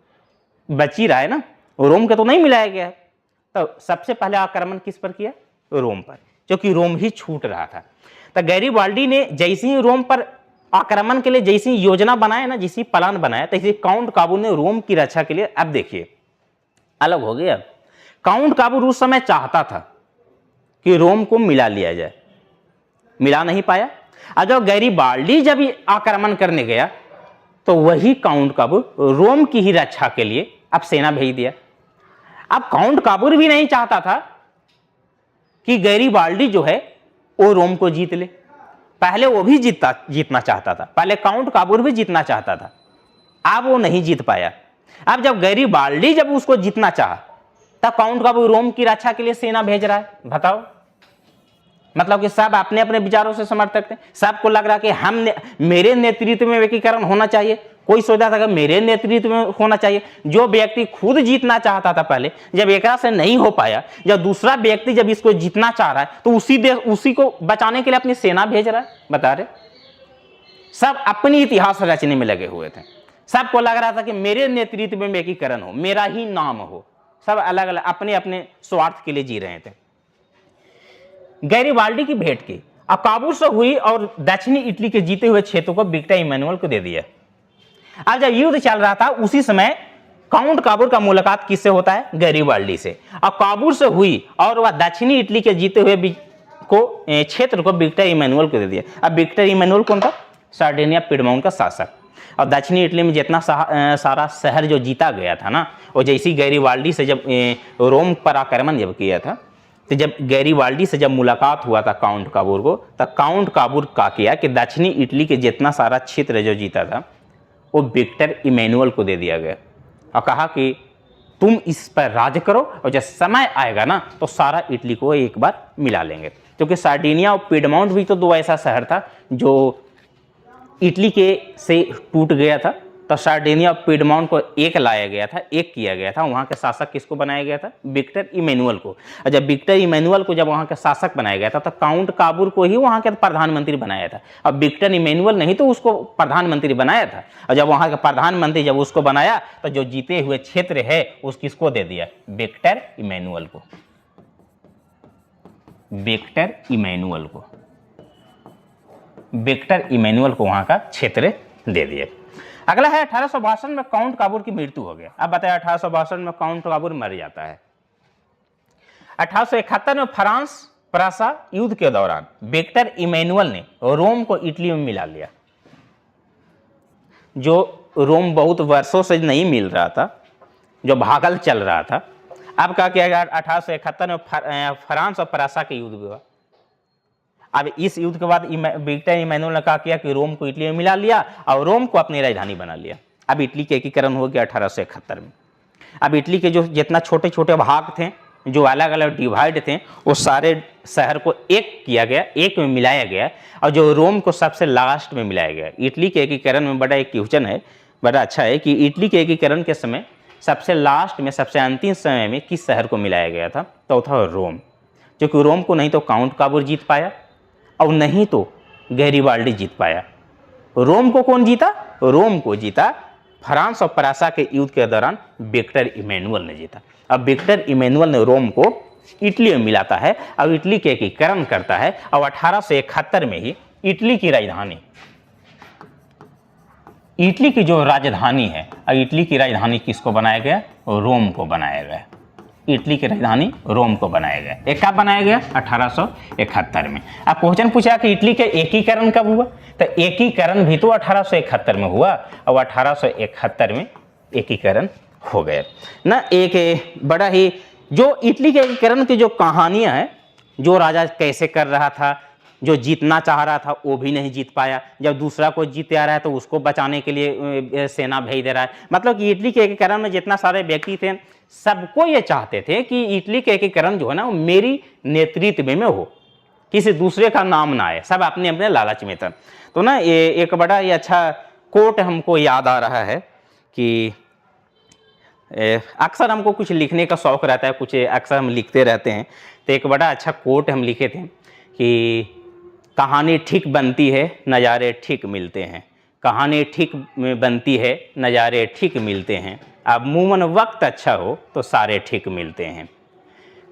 बच ही रहा है ना, रोम के तो नहीं मिलाया गया है। तो सबसे पहले आक्रमण किस पर किया? रोम पर, क्योंकि रोम ही छूट रहा था। तो गैरीबाल्डी ने जैसे ही रोम पर आक्रमण के लिए जैसी योजना बनाया ना, जैसी प्लान बनाया, तैसे काउंट काबू ने रोम की रक्षा के लिए, अब देखिए अलग हो गया। काउंट काबू उस समय चाहता था कि रोम को मिला लिया जाए, मिला नहीं पाया। अगर गैरीबाल्डी जब आक्रमण करने गया, तो वही काउंट काबूल रोम की ही रक्षा के लिए अब सेना भेज दिया। अब काउंट काबूल भी नहीं चाहता था कि गैरीबाल्डी जो है वो रोम को जीत ले। पहले वो भी जीतना चाहता था, पहले काउंट काबूर भी जीतना चाहता था, अब वो नहीं जीत पाया। अब जब गैरीबाल्डी जब उसको जीतना चाहा तब काउंट काबूर रोम की रक्षा के लिए सेना भेज रहा है। बताओ, मतलब कि सब अपने अपने विचारों से समर्थक थे, सबको लग रहा कि मेरे नेतृत्व में एकीकरण होना चाहिए। कोई सोचा था कि मेरे नेतृत्व में होना चाहिए। जो व्यक्ति खुद जीतना चाहता था पहले, जब एक से नहीं हो पाया, जब दूसरा व्यक्ति जब इसको जीतना चाह रहा है तो उसी को बचाने के लिए अपनी सेना भेज रहा है। बता रहे, सब अपनी इतिहास रचने में लगे हुए थे। सबको लग रहा था कि मेरे नेतृत्व में एकीकरण हो, मेरा ही नाम हो। सब अलग अलग अपने अपने स्वार्थ के लिए जी रहे थे। गैरीबाल्डी की भेंट की काबूल से हुई और दक्षिणी इटली के जीते हुए क्षेत्रों को विक्टर इमैनुअल को दे दिया। अब जब युद्ध चल रहा था उसी समय काउंट काबूल का मुलाकात किससे होता है? गैरीबाल्डी से। अब काबूल से हुई और वह दक्षिणी इटली के जीते हुए क्षेत्र को विक्टर इमैनुअल को दे दिया। अब विक्टर इमैनुअल कौन था? सार्डिनिया पिडमाउंट का शासक। और दक्षिणी इटली में जितना सारा शहर जो जीता गया था ना, और जैसी गैरीबाल्डी से जब रोम पर आक्रमण जब किया था, तो जब गैरीबाल्डी से जब मुलाकात हुआ था काउंट काबूल को, तब काउंट काबूल का किया कि दक्षिणी इटली के जितना सारा क्षेत्र जो जीता था वो विक्टर इमैनुअल को दे दिया गया और कहा कि तुम इस पर राज करो और जब समय आएगा ना तो सारा इटली को एक बार मिला लेंगे। क्योंकि सार्डिनिया और पिडमाउंट भी तो दो ऐसा शहर था जो इटली के से टूट गया था, तो सार्डिनिया और पिडमाउंट को एक लाया गया था, एक किया गया था। वहाँ के शासक किसको बनाया गया था? विक्टर इमैनुअल को। और जब विक्टर इमैनुअल को जब वहाँ के शासक बनाया गया था तो काउंट काबूल को ही वहाँ के प्रधानमंत्री बनाया था। अब विक्टर इमैनुअल नहीं तो उसको प्रधानमंत्री बनाया था। और जब वहाँ के प्रधानमंत्री जब उसको बनाया तो जो जीते हुए क्षेत्र है उस किसको दे दिया? विक्टर इमैनुअल को। विक्टर इमैनुअल को, विक्टर इमैनुअल को वहाँ का क्षेत्र दे दिया। अगला है 1862 में काउंट काबूल की मृत्यु हो गया। अब बताया 1862 में काउंट काबूल मर जाता है। 1871 में फ्रांस प्रसा युद्ध के दौरान विक्टर इमैनुअल ने रोम को इटली में मिला लिया। जो रोम बहुत वर्षों से नहीं मिल रहा था, जो भागल चल रहा था, अब क्या किया गया? 1871 में फ्रांस और प्रसा के युद्ध हुआ। अब इस युद्ध के बाद विक्टर इमैनुअल ने कहा किया कि रोम को इटली में मिला लिया और रोम को अपनी राजधानी बना लिया। अब इटली के एकीकरण हो गया 1871 में। अब इटली के जो जितना छोटे छोटे भाग थे, जो अलग अलग डिवाइड थे, वो सारे शहर को एक किया गया, एक में मिलाया गया और जो रोम को सबसे लास्ट में मिलाया गया। इटली के एकीकरण में बड़ा एक क्वेश्चन है, बड़ा अच्छा है कि इटली के एकीकरण के समय सबसे लास्ट में, सबसे अंतिम समय में किस शहर को मिलाया गया था? तो था रोम। क्योंकि रोम को नहीं तो काउंट काबूल जीत पाया और नहीं तो गैरीबाल्डी जीत पाया। रोम को कौन जीता? रोम को जीता फ्रांस और प्रसा के युद्ध के दौरान विक्टर इमैनुअल ने जीता। अब विक्टर इमैनुअल ने रोम को इटली में मिलाता है और इटली के एकीकरण करता है और 1871 में ही इटली की राजधानी, इटली की जो राजधानी है, और इटली की राजधानी किसको बनाया गया? रोम को बनाया गया। इटली की राजधानी रोम को बनाया गया। एक कब बनाया गया? 1871 में। अब क्वेश्चन पूछा कि इटली के एकीकरण कब हुआ? तो एकीकरण भी तो 1871 में हुआ और 1871 में एकीकरण हो गया ना। एक बड़ा ही जो इटली के एकीकरण की जो कहानियां हैं, जो राजा कैसे कर रहा था, जो जीतना चाह रहा था वो भी नहीं जीत पाया, जब दूसरा को जीते आ रहा है तो उसको बचाने के लिए सेना भेज दे रहा है। मतलब कि इटली के एकीकरण में जितना सारे व्यक्ति थे सबको ये चाहते थे कि इटली के एकीकरण जो है ना वो मेरी नेतृत्व में हो, किसी दूसरे का नाम ना आए, सब अपने अपने लालच में थे। तो ना ये एक बड़ा ही अच्छा कोट हमको याद आ रहा है कि अक्सर हमको कुछ लिखने का शौक रहता है, कुछ अक्सर हम लिखते रहते हैं। तो एक बड़ा अच्छा कोट हम लिखे थे कि कहानी ठीक बनती है, नज़ारे ठीक मिलते हैं। कहानी ठीक बनती है, नज़ारे ठीक मिलते हैं। अब मूमन वक्त अच्छा हो तो सारे ठीक मिलते हैं।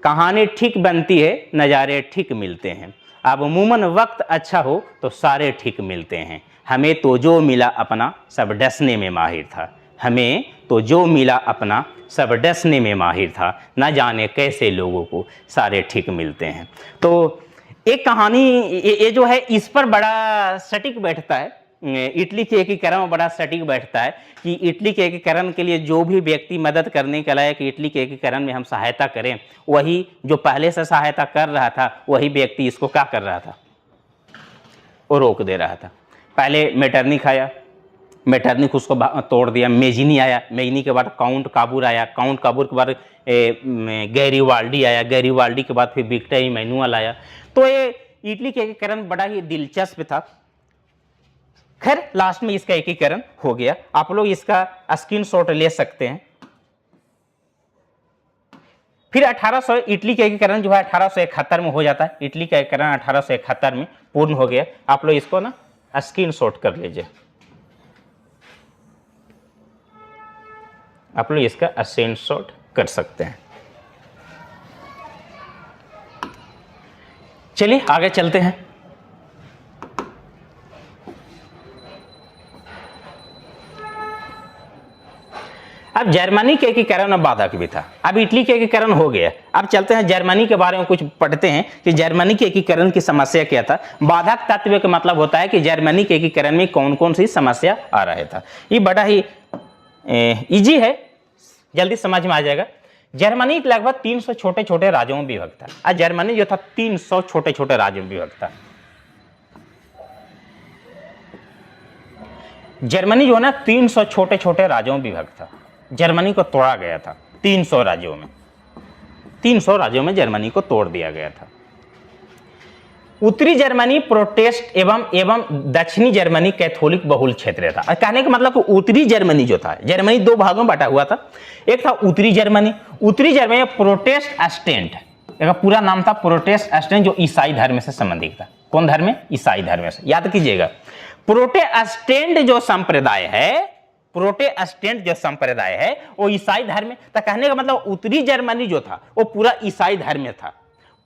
कहानी ठीक बनती है, नज़ारे ठीक मिलते हैं। अब मूमन वक्त अच्छा हो तो सारे ठीक मिलते हैं। हमें तो जो मिला अपना सब डसने में माहिर था। हमें तो जो मिला अपना सब डसने में माहिर था। न जाने कैसे लोगों को सारे ठीक मिलते हैं। तो एक कहानी ये जो है इस पर बड़ा सटीक बैठता है इटली के एकीकरण में बड़ा सटीक बैठता है कि इटली के एकीकरण के लिए जो भी व्यक्ति मदद करने के लायक इटली के एकीकरण में हम सहायता करें, वही जो पहले से सहायता कर रहा था वही व्यक्ति इसको क्या कर रहा था, वो रोक दे रहा था। पहले मेटरनिख आया, मेटरनिख उसको तोड़ दिया, मेजिनी आया, मेजिनी के बाद काउंट काबूर आया, काउंट काबूर के बाद गैरीवाल्डी आया, गैरीवाल्डी के बाद फिर विक्टर इमैनुअल आया। तो ये इटली के एकीकरण बड़ा ही दिलचस्प था। खैर लास्ट में इसका एकीकरण हो गया। आप लोग इसका स्क्रीनशॉट ले सकते हैं। फिर 1800 इटली का एकीकरण जो है 1871 में हो जाता है। इटली का एकीकरण 1871 में पूर्ण हो गया। आप लोग इसको ना स्क्रीनशॉट कर लीजिए। आप लोग इसका स्क्रीनशॉट कर सकते हैं। चलिए आगे चलते हैं। अब जर्मनी के एकीकरण में बाधक भी था। अब इटली के एकीकरण हो गया। अब चलते हैं जर्मनी के बारे में कुछ पढ़ते हैं कि जर्मनी के एकीकरण की समस्या क्या था। बाधक तत्व का मतलब होता है कि जर्मनी के एकीकरण में कौन कौन सी समस्या आ रहा था। ये बड़ा ही इजी है, जल्दी समझ में आ जाएगा। जर्मनी लगभग 300 छोटे छोटे राज्यों में विभक्त था। आज जर्मनी जो था 300 छोटे छोटे राज्यों में विभक्त था। जर्मनी जो है ना 300 छोटे छोटे राज्यों में विभक्त था। जर्मनी को तोड़ा गया था 300 राज्यों में। 300 राज्यों में जर्मनी को तोड़ दिया गया था। उत्तरी जर्मनी प्रोटेस्ट एवं दक्षिणी जर्मनी कैथोलिक बहुल क्षेत्र था। कहने का मतलब कि उत्तरी जर्मनी जो था, जर्मनी दो भागों में बटा हुआ था। एक था उत्तरी जर्मनी में प्रोटेस्टेंट, इसका पूरा नाम था प्रोटेस्टेंट, जो ईसाई धर्म से संबंधित था। कौन धर्म में? ईसाई धर्म से। याद कीजिएगा, प्रोटेस्टेंट जो संप्रदाय है वो ईसाई धर्म में। तो कहने का मतलब उत्तरी जर्मनी जो था वो पूरा ईसाई धर्म में था।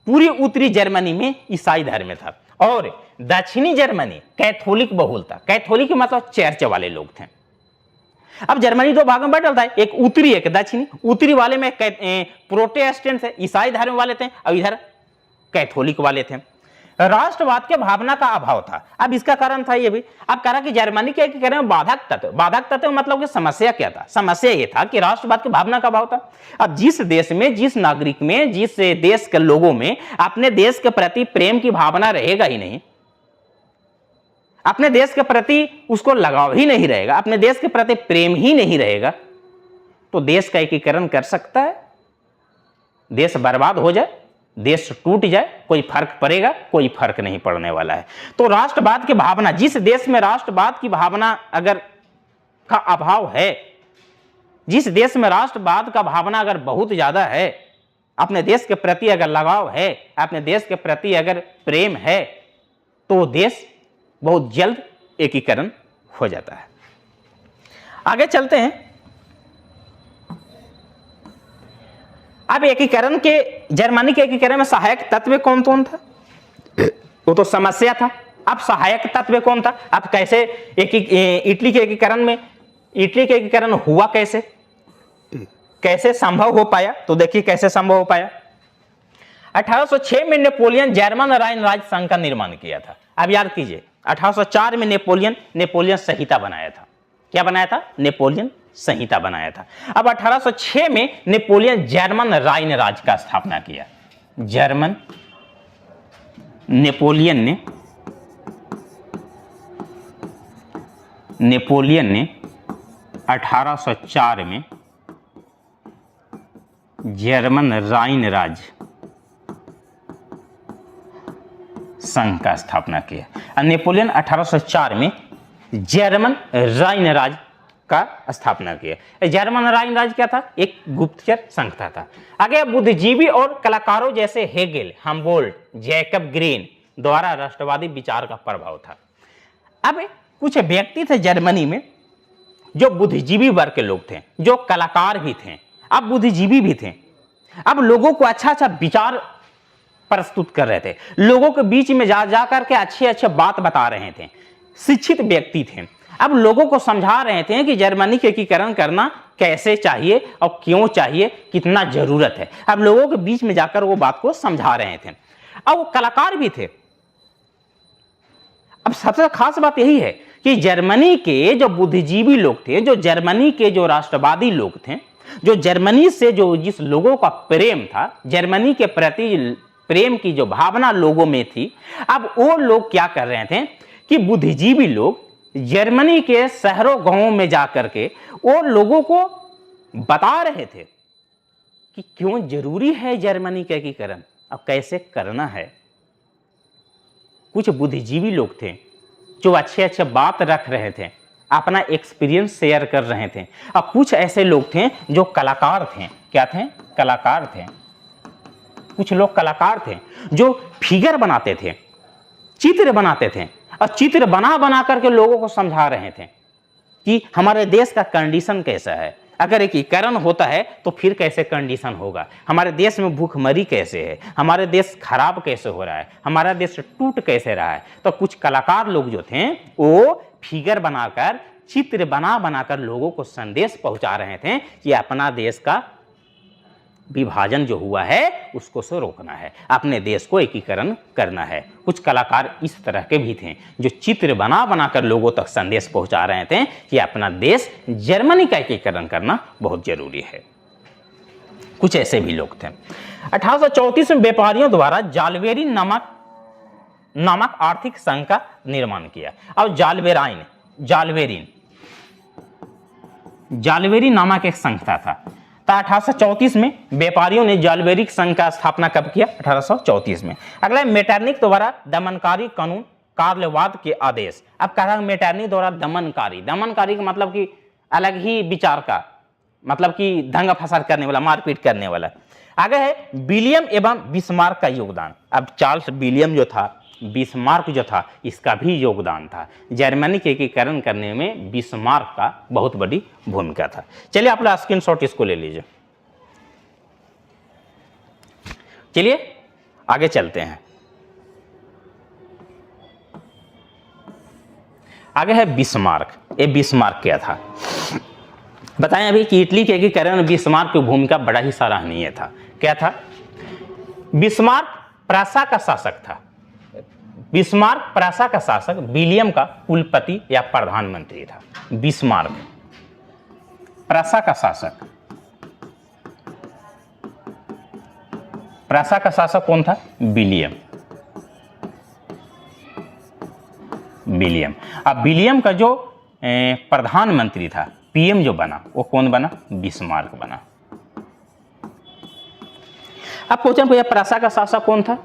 पूरी उत्तरी जर्मनी में ईसाई धर्म था। और दक्षिणी जर्मनी कैथोलिक बहुल था। कैथोलिक मतलब चर्च वाले लोग थे। अब जर्मनी दो भागों में बटा था, एक उत्तरी एक दक्षिणी। उत्तरी वाले में प्रोटेस्टेंट थे, ईसाई धर्म वाले थे, और इधर कैथोलिक वाले थे। राष्ट्रवाद के भावना का अभाव था। अब इसका कारण था ये भी, अब कहा कि जर्मनी के एकीकरण में बाधक तत्व मतलब कि समस्या क्या था? समस्या ये था कि राष्ट्रवाद की भावना का अभाव था। अब जिस देश में, जिस नागरिक में, जिस देश के लोगों में अपने देश के प्रति प्रेम की भावना रहेगा ही नहीं, अपने देश के प्रति उसको लगाव ही नहीं रहेगा, अपने देश के प्रति प्रेम ही नहीं रहेगा, तो देश का एकीकरण कर सकता है? देश बर्बाद हो जाए, देश टूट जाए, कोई फर्क पड़ेगा? कोई फर्क नहीं पड़ने वाला है। तो राष्ट्रवाद की भावना, जिस देश में राष्ट्रवाद की भावना अगर का अभाव है, जिस देश में राष्ट्रवाद का भावना अगर बहुत ज्यादा है, अपने देश के प्रति अगर लगाव है, अपने देश के प्रति अगर प्रेम है, तो देश बहुत जल्द एकीकरण हो जाता है। आगे चलते हैं। अब एकीकरण के, जर्मनी के एकीकरण में सहायक तत्व कौन कौन था? वो तो समस्या था। अब सहायक तत्व कौन था? अब कैसे इटली के एकीकरण में, इटली के एकीकरण हुआ कैसे, कैसे संभव हो पाया? तो देखिए कैसे संभव हो पाया। 1806 में नेपोलियन जर्मन राइन राज्य संघ का निर्माण किया था। अब याद कीजिए, 1804 में नेपोलियन संहिता बनाया था। क्या बनाया था? नेपोलियन संहिता बनाया था। अब 1806 में नेपोलियन जर्मन राइन राज्य का स्थापना किया। नेपोलियन ने 1804 में जर्मन राइन राज्य संघ का स्थापना किया। नेपोलियन 1804 में जर्मन राइन राज्य का स्थापना किया। जर्मन राइन राज्य क्या था? एक गुप्तचर संस्था था। आगे बुद्धिजीवी और कलाकारों जैसे हेगेल, हम्बोल्ट, जैकब ग्रीन द्वारा राष्ट्रवादी विचार का प्रभाव था। अब कुछ व्यक्ति थे जर्मनी में जो बुद्धिजीवी वर्ग के लोग थे, जो कलाकार भी थे, अब बुद्धिजीवी भी थे। अब लोगों को अच्छा अच्छा विचार प्रस्तुत कर रहे थे, लोगों के बीच में जा करके अच्छे अच्छे बात बता रहे थे, शिक्षित व्यक्ति थे। अब लोगों को समझा रहे थे कि जर्मनी के एकीकरण करना कैसे चाहिए और क्यों चाहिए, कितना जरूरत है। अब लोगों के बीच में जाकर वो बात को समझा रहे थे। अब वो कलाकार भी थे। अब सबसे खास बात यही है कि जर्मनी के जो बुद्धिजीवी लोग थे, जो जर्मनी के जो राष्ट्रवादी लोग थे, जो जर्मनी से जो जिस लोगों का प्रेम था, जर्मनी के प्रति प्रेम की जो भावना लोगों में थी, अब वो लोग क्या कर रहे थे कि बुद्धिजीवी लोग जर्मनी के शहरों गांवों में जाकर के वो लोगों को बता रहे थे कि क्यों जरूरी है जर्मनी का एकीकरण, अब कैसे करना है। कुछ बुद्धिजीवी लोग थे जो अच्छे अच्छे बात रख रहे थे, अपना एक्सपीरियंस शेयर कर रहे थे। अब कुछ ऐसे लोग थे जो कलाकार थे। क्या थे? कलाकार थे। कुछ लोग कलाकार थे जो फिगर बनाते थे, चित्र बनाते थे, और चित्र बना बना करके लोगों को समझा रहे थे कि हमारे देश का कंडीशन कैसा है, अगर एकीकरण होता है तो फिर कैसे कंडीशन होगा, हमारे देश में भूखमरी कैसे है, हमारे देश खराब कैसे हो रहा है, हमारा देश टूट कैसे रहा है। तो कुछ कलाकार लोग जो थे वो फिगर बनाकर, चित्र बना बनाकर लोगों को संदेश पहुंचा रहे थे कि अपना देश का विभाजन जो हुआ है उसको से रोकना है, अपने देश को एकीकरण करना है। कुछ कलाकार इस तरह के भी थे जो चित्र बना बनाकर लोगों तक संदेश पहुंचा रहे थे कि अपना देश जर्मनी का एकीकरण करना बहुत जरूरी है। कुछ ऐसे भी लोग थे। 1834 में व्यापारियों द्वारा जालवेरी नामक आर्थिक संघ का निर्माण किया। अब जालवेरी नामक एक संस्था था। 1834 में व्यापारियों ने जालवेरी संघ का स्थापना कब किया? 1834 में। अगला मेटरनिक द्वारा दमनकारी कानून, कार्यवाद के आदेश। अब कह रहा मेटरनिक द्वारा दमनकारी का मतलब कि अलग ही विचार का, मतलब कि दंगा फसाद करने वाला, मारपीट करने वाला। आगे है विलियम एवं बिस्मार्क का योगदान। अब चार्ल्स विलियम जो था, बिस्मार्क जो था, इसका भी योगदान था। जर्मनी के एकीकरण करने में बिस्मार्क का बहुत बड़ी भूमिका था। चलिए आप लोग स्क्रीनशॉट इसको ले लीजिए। चलिए आगे चलते हैं। आगे है बिस्मार्क। ये बिस्मार्क क्या था बताएं अभी कि इटली के एकीकरण में बिस्मार्क की भूमिका बड़ा ही सराहनीय था। क्या था? बिस्मार्क प्रासा का शासक था। बिस्मार्क प्रासा का शासक विलियम का कुलपति या प्रधानमंत्री था। बिस्मार्क प्रासा का शासक। प्रासा का शासक कौन था? विलियम। अब विलियम का जो प्रधानमंत्री था, पीएम जो बना, वो कौन बना? बिस्मार्क बना। अब क्वेश्चन पूछा प्रासा का शासक कौन था?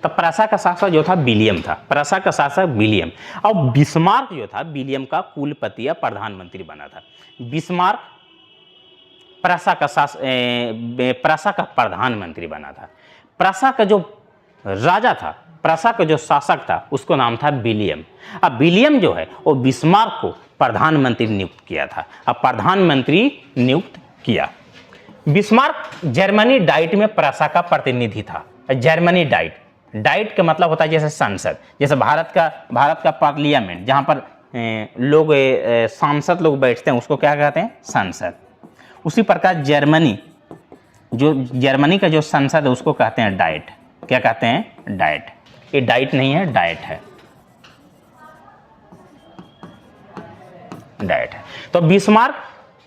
तो प्रासा का शासक जो था विलियम था। प्रासा का शासक विलियम। और बिस्मार्क जो था विलियम का कुलपति या प्रधानमंत्री बना था। बिस्मार्क प्रासा का प्रधानमंत्री बना था। प्रासा का जो राजा था, प्रासा का जो शासक था, उसको नाम था विलियम। अब विलियम जो है वो बिस्मार्क को प्रधानमंत्री नियुक्त किया था। अब प्रधानमंत्री नियुक्त किया। बिस्मार्क जर्मनी डाइट में प्रासा का प्रतिनिधि था। जर्मनी डाइट का मतलब होता है जैसे संसद, जैसे भारत का पार्लियामेंट, जहाँ पर लोग सांसद लोग बैठते हैं, उसको क्या कहते हैं? संसद। उसी प्रकार जर्मनी का जो संसद है उसको कहते हैं डाइट। क्या कहते हैं? डाइट। ये डाइट नहीं है, डाइट है। डाइट है। तो बिस्मार्क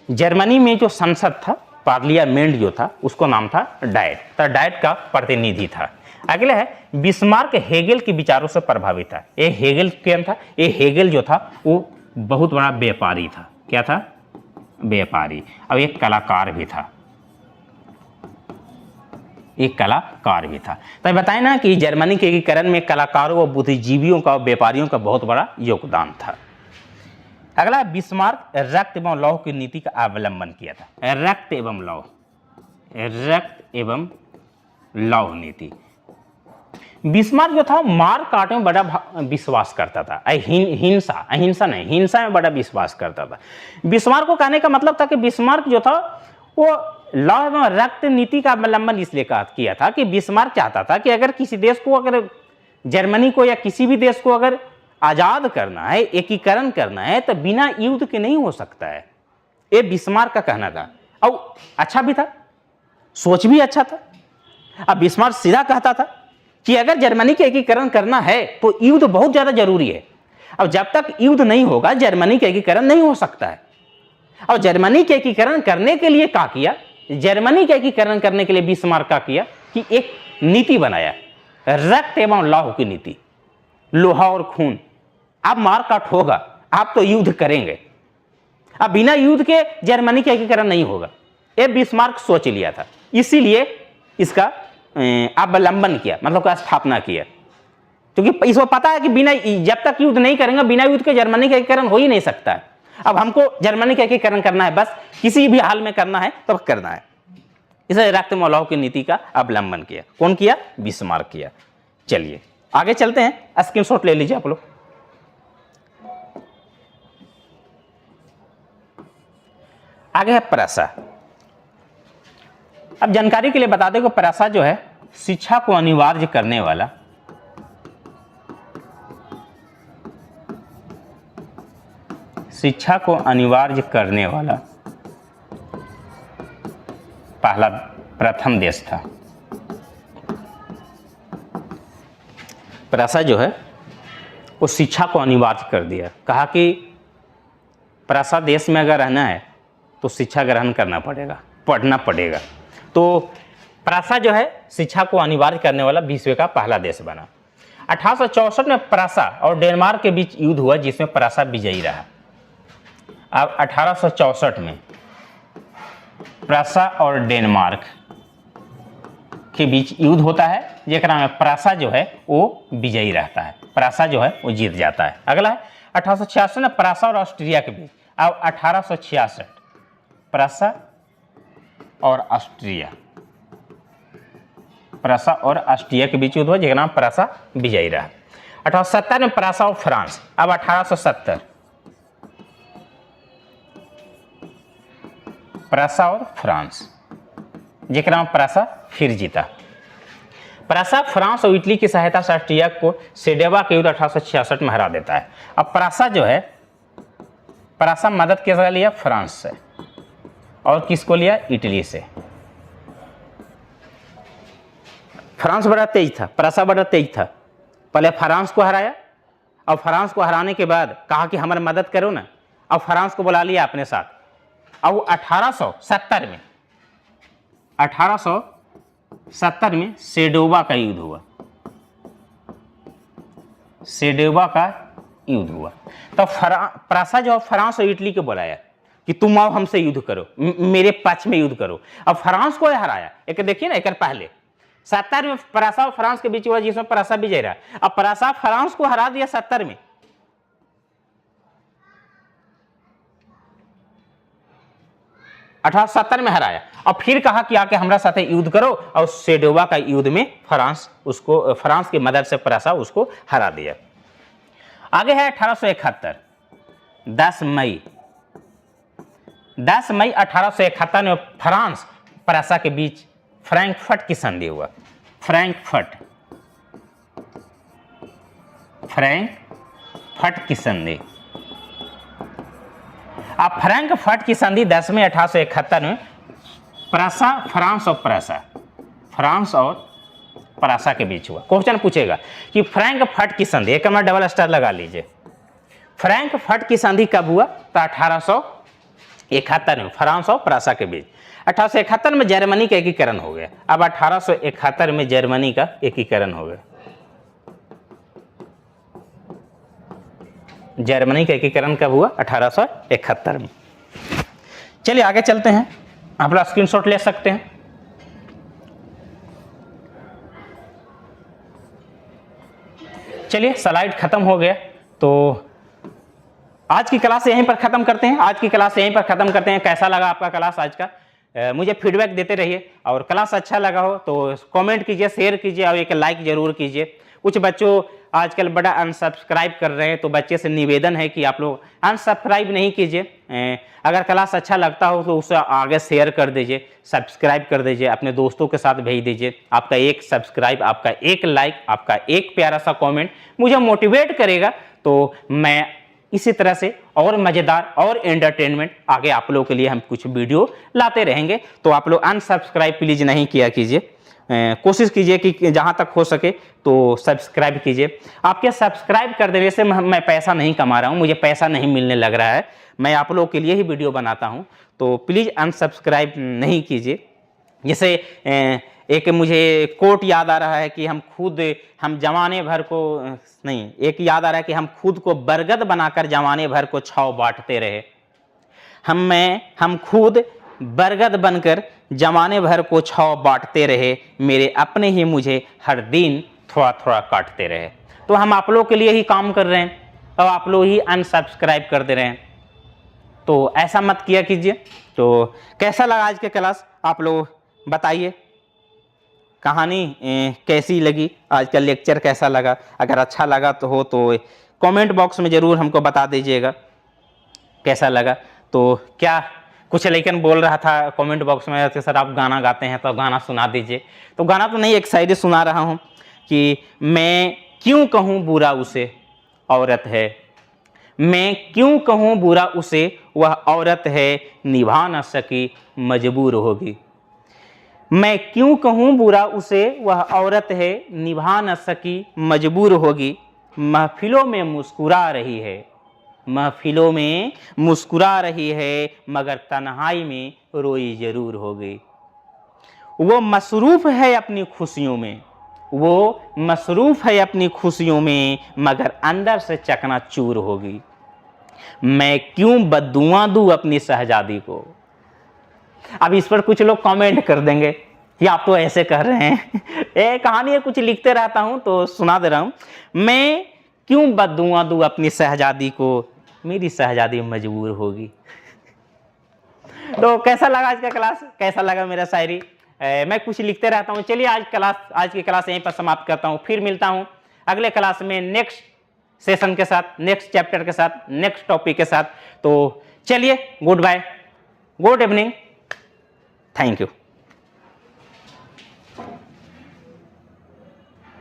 जर्मनी में जो संसद था, पार्लियामेंट जो था, उसको नाम था डाइट। तो डाइट का प्रतिनिधि था। अगला है बिस्मार्क हेगेल के विचारों से प्रभावित था। ये हेगेल कौन था? ये हेगेल जो था वो बहुत बड़ा व्यापारी था। क्या था? व्यापारी। अब एक कलाकार भी था। तो बताएं ना कि जर्मनी के एकीकरण में कलाकारों व बुद्धिजीवियों का, व्यापारियों का बहुत बड़ा योगदान था। अगला, बिस्मार्क रक्त एवं लौह की नीति का अवलंबन किया था। रक्त एवं लौह नीति। बिस्मार्क जो था मार काट में बड़ा विश्वास करता था। अहिंसा में बड़ा विश्वास करता था। बिस्मार्क को कहने का मतलब था कि बिस्मार्क जो था वो लौह एवं रक्त नीति का अवलंबन इसलिए किया था कि बिस्मार्क चाहता था कि अगर किसी देश को, अगर जर्मनी को या किसी भी देश को अगर आजाद करना है, एकीकरण करना है, तो बिना युद्ध के नहीं हो सकता है। ये बिस्मार्क का कहना था और अच्छा भी था, सोच भी अच्छा था। अब बिस्मार्क सीधा कहता था कि अगर जर्मनी के एकीकरण करना है तो युद्ध बहुत ज्यादा जरूरी है। अब जब तक युद्ध नहीं होगा जर्मनी का एकीकरण नहीं हो सकता है। और जर्मनी के एकीकरण करने के लिए क्या किया, जर्मनी का एकीकरण करने के लिए बिस्मार्क क्या किया कि एक नीति बनाया, रक्त एवं लौह की नीति, लोहा और खून। अब मारकाट होगा, आप तो युद्ध करेंगे, अब बिना युद्ध के जर्मनी का एकीकरण नहीं होगा। ये बिस्मार्क सोच लिया था, इसीलिए इसका अवलंबन किया, मतलब का स्थापना किया, क्योंकि इसको पता है कि बिना, जब तक युद्ध नहीं करेंगे बिना युद्ध के जर्मनी का एकीकरण हो ही नहीं सकता है। अब हमको जर्मनी का एकीकरण करना है, बस किसी भी हाल में करना है तब करना है। इसे रक्त एवं लौह की नीति का अवलंबन किया। कौन किया? बिस्मार्क किया। चलिए आगे चलते हैं, स्क्रीनशॉट ले लीजिए आप लोग। आगे है प्रसा। अब जानकारी के लिए बता दें कि प्रसा जो है शिक्षा को अनिवार्य करने वाला प्रथम देश था। प्रसा जो है वो शिक्षा को अनिवार्य कर दिया, कहा कि प्रसा देश में अगर रहना है तो शिक्षा ग्रहण करना पड़ेगा, पढ़ना पड़ेगा। तो प्रसा जो है शिक्षा को अनिवार्य करने वाला विश्व का पहला देश बना। 1864 में प्रसा और डेनमार्क के बीच युद्ध हुआ, जिसमें प्रसा विजयी रहा। अब 1864 में प्रसा और डेनमार्क के बीच युद्ध होता है, जेकरा में प्रसा जो है वो विजयी रहता है, प्रसा जो है वो जीत जाता है। अगला है 1866 में प्रसा और ऑस्ट्रिया के बीच। अब 1866 प्रसा और ऑस्ट्रिया, प्रसा और ऑस्ट्रिया के बीच युद्ध हुआ, जेकरा में प्रसा विजयी रहा। 1870 में प्रसा और फ्रांस। अब 1870 प्रसा और फ्रांस, जेकरा में प्रसा फिर जीता। प्रसा फ्रांस और इटली की सहायता से ऑस्ट्रिया को सेडेवा के युद्ध 1866 में हरा देता है। अब प्रसा जो है, प्रसा मदद किसका लिया? फ्रांस से। और किसको लिया? इटली से। फ्रांस बड़ा तेज था, प्रसा बड़ा तेज था। पहले फ्रांस को हराया, और फ्रांस को हराने के बाद कहा कि हमारी मदद करो ना। अब फ्रांस को बुला लिया अपने साथ। अब 1870 में सेडोवा का युद्ध हुआ, सेडोवा का युद्ध हुआ। तो प्रसा जो फ्रांस और इटली को बुलाया कि तुम आओ हमसे युद्ध करो, मेरे पक्ष में युद्ध करो। अब फ्रांस को हराया। एक देखिए ना, एक पहले 70 में प्रसा और फ्रांस के बीच हुआ, जिसमें प्रसा विजय रहा। अब प्रसा फ्रांस को हरा दिया 70 में। 1870 में हराया, और फिर कहा कि आके हमारा साथ युद्ध करो, और सेडोवा का युद्ध में फ्रांस की मदद से प्रसा उसको हरा दिया। आगे है 1871 10 मई 1871 में फ्रांस प्रसा के बीच फ्रैंकफर्ट की संधि हुआ। फ्रैंकफर्ट की संधि। अब फ्रैंकफर्ट की संधि 10 मई 1871 में प्रसा फ्रांस और प्रसा के बीच हुआ। क्वेश्चन पूछेगा कि फ्रैंकफर्ट की संधि, एक में डबल स्टार लगा लीजिए। फ्रैंकफर्ट की संधि कब हुआ? तो 1871 में फ्रांस और प्रसा के बीच। 1871 में जर्मनी का एकीकरण हो गया। अब 1871 में जर्मनी का एकीकरण हो गया। जर्मनी का एकीकरण कब हुआ? 1871 में। चलिए आगे चलते हैं, आप लोग स्क्रीनशॉट ले सकते हैं। चलिए स्लाइड खत्म हो गया, तो आज की क्लास यहीं पर खत्म करते हैं। कैसा लगा आपका क्लास आज का? मुझे फीडबैक देते रहिए, और क्लास अच्छा लगा हो तो कमेंट कीजिए, शेयर कीजिए, और एक लाइक जरूर कीजिए। कुछ बच्चों आजकल बड़ा अनसब्सक्राइब कर रहे हैं, तो बच्चे से निवेदन है कि आप लोग अनसब्सक्राइब नहीं कीजिए। अगर क्लास अच्छा लगता हो तो उसे आगे शेयर कर दीजिए, सब्सक्राइब कर दीजिए, अपने दोस्तों के साथ भेज दीजिए। आपका एक सब्सक्राइब, आपका एक लाइक, आपका एक प्यारा सा कमेंट मुझे मोटिवेट करेगा, तो मैं इसी तरह से और मज़ेदार और एंटरटेनमेंट आगे आप लोगों के लिए हम कुछ वीडियो लाते रहेंगे। तो आप लोग अनसब्सक्राइब प्लीज़ नहीं किया कीजिए, कोशिश कीजिए कि जहाँ तक हो सके तो सब्सक्राइब कीजिए। आपके सब्सक्राइब कर देने से मैं पैसा नहीं कमा रहा हूँ, मुझे पैसा नहीं मिलने लग रहा है, मैं आप लोगों के लिए ही वीडियो बनाता हूँ, तो प्लीज़ अनसब्सक्राइब नहीं कीजिए। जैसे एक मुझे कोट याद आ रहा है कि हम जमाने भर को नहीं, एक याद आ रहा है कि हम खुद को बरगद बनाकर जमाने भर को छाव बांटते रहे। हम खुद बरगद बनकर जमाने भर को छाव बांटते रहे, मेरे अपने ही मुझे हर दिन थोड़ा थोड़ा काटते रहे। तो हम आप लोगों के लिए ही काम कर रहे हैं, तो आप लोग ही अनसब्सक्राइब कर दे रहे हैं, तो ऐसा मत किया कीजिए। तो कैसा लगा आज के क्लास, आप लोग बताइए, कहानी कैसी लगी, आज का लेक्चर कैसा लगा। अगर अच्छा लगा तो कमेंट बॉक्स में ज़रूर हमको बता दीजिएगा कैसा लगा। तो क्या कुछ लेकिन बोल रहा था कमेंट बॉक्स में कि सर आप गाना गाते हैं तो गाना सुना दीजिए। तो गाना तो नहीं, एक शायरी सुना रहा हूँ कि मैं क्यों कहूँ बुरा उसे औरत है, मैं क्यों कहूँ बुरा उसे वह औरत है, निभा न सकी मजबूर होगी। मैं क्यों कहूँ बुरा उसे वह औरत है, निभा न सकी मजबूर होगी। महफिलों में मुस्कुरा रही है, महफिलों में मुस्कुरा रही है, मगर तन्हाई में रोई जरूर होगी। वो मसरूफ़ है अपनी खुशियों में, वो मसरूफ़ है अपनी खुशियों में, मगर अंदर से चकनाचूर होगी। मैं क्यों बद्दुआ दूँ अपनी शहजादी को। अब इस पर कुछ लोग कमेंट कर देंगे कि आप तो ऐसे कर रहे हैं ये कहानी है, कुछ लिखते रहता हूँ तो सुना दे रहा हूँ। मैं क्यों बद्दुआ दूँ अपनी शहजादी को, मेरी शहजादी मजबूर होगी। तो कैसा लगा आज का क्लास, कैसा लगा मेरा शायरी, मैं कुछ लिखते रहता हूँ। चलिए आज की क्लास यहीं पर समाप्त करता हूँ, फिर मिलता हूँ अगले क्लास में नेक्स्ट सेशन के साथ, नेक्स्ट चैप्टर के साथ, नेक्स्ट टॉपिक के साथ। तो चलिए, good bye, good evening, thank you.